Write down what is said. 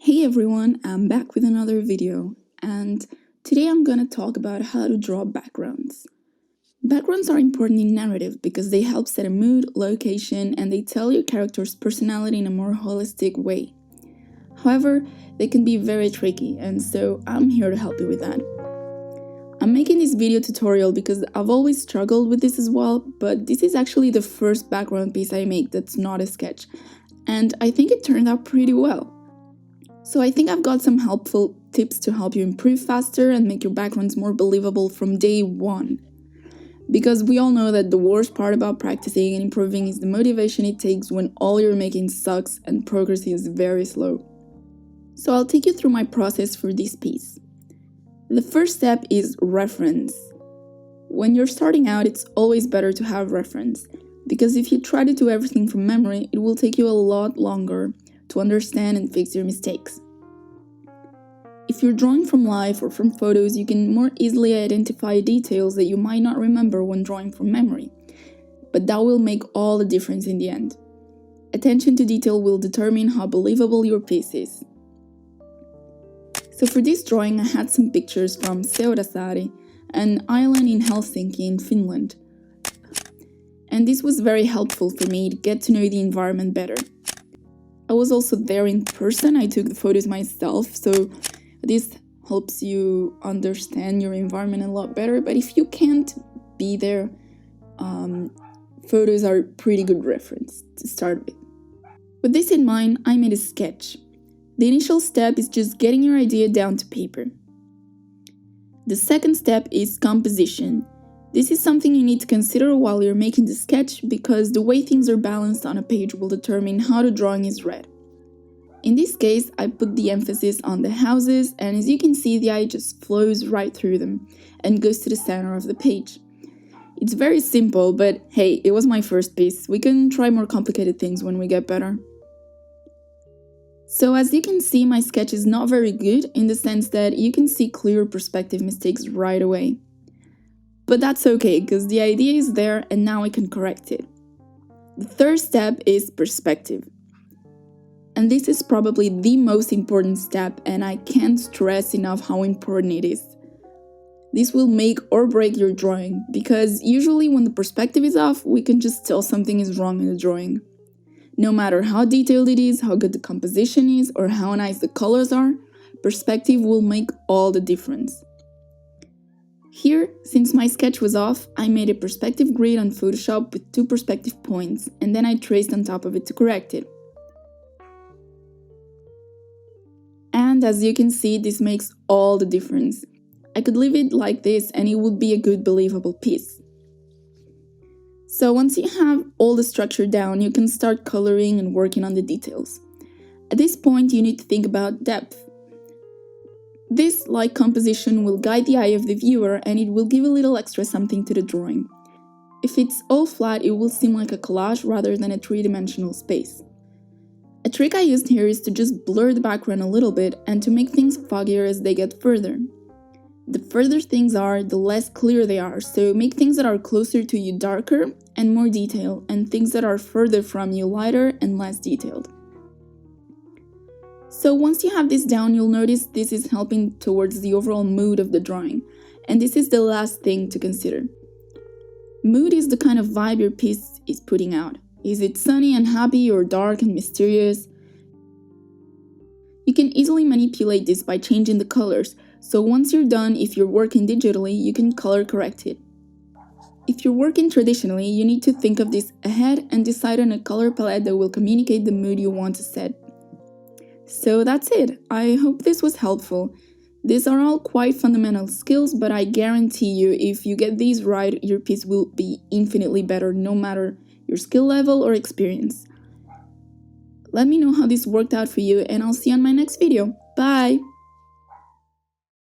Hey everyone, I'm back with another video, and today I'm gonna talk about how to draw backgrounds. Backgrounds are important in narrative because they help set a mood, location, and they tell your character's personality in a more holistic way. However, they can be very tricky, and so I'm here to help you with that. I'm making this video tutorial because I've always struggled with this as well, but this is actually the first background piece I make that's not a sketch, and I think it turned out pretty well. So I think I've got some helpful tips to help you improve faster and make your backgrounds more believable from day one. Because we all know that the worst part about practicing and improving is the motivation it takes when all you're making sucks and progress is very slow. So I'll take you through my process for this piece. The first step is reference. When you're starting out, it's always better to have reference, because if you try to do everything from memory, it will take you a lot longer to understand and fix your mistakes. If you're drawing from life or from photos, you can more easily identify details that you might not remember when drawing from memory, but that will make all the difference in the end. Attention to detail will determine how believable your piece is. So for this drawing, I had some pictures from Seurasari, an island in Helsinki in Finland. And this was very helpful for me to get to know the environment better. I was also there in person. I took the photos myself, so this helps you understand your environment a lot better. But if you can't be there, photos are a pretty good reference to start with. With this in mind, I made a sketch. The initial step is just getting your idea down to paper. The second step is composition. This is something you need to consider while you're making the sketch, because the way things are balanced on a page will determine how the drawing is read. In this case, I put the emphasis on the houses, and as you can see, the eye just flows right through them and goes to the center of the page. It's very simple, but hey, it was my first piece. We can try more complicated things when we get better. So as you can see, my sketch is not very good in the sense that you can see clear perspective mistakes right away. But that's okay, because the idea is there and now I can correct it. The third step is perspective. And this is probably the most important step, and I can't stress enough how important it is. This will make or break your drawing, because usually when the perspective is off, we can just tell something is wrong in the drawing. No matter how detailed it is, how good the composition is, or how nice the colors are, perspective will make all the difference. Here, since my sketch was off, I made a perspective grid on Photoshop with 2 perspective points, and then I traced on top of it to correct it. And as you can see, this makes all the difference. I could leave it like this and it would be a good, believable piece. So once you have all the structure down, you can start coloring and working on the details. At this point, you need to think about depth. This, like composition, will guide the eye of the viewer, and it will give a little extra something to the drawing. If it's all flat, it will seem like a collage rather than a three-dimensional space. A trick I used here is to just blur the background a little bit and to make things foggier as they get further. The further things are, the less clear they are, so make things that are closer to you darker and more detailed, and things that are further from you lighter and less detailed. So once you have this down, you'll notice this is helping towards the overall mood of the drawing, and this is the last thing to consider. Mood is the kind of vibe your piece is putting out. Is it sunny and happy or dark and mysterious? You can easily manipulate this by changing the colors, so once you're done, if you're working digitally, you can color correct it. If you're working traditionally, you need to think of this ahead and decide on a color palette that will communicate the mood you want to set. So that's it. I hope this was helpful. These are all quite fundamental skills, but I guarantee you, if you get these right, your piece will be infinitely better, no matter your skill level or experience. Let me know how this worked out for you, and I'll see you on my next video. Bye!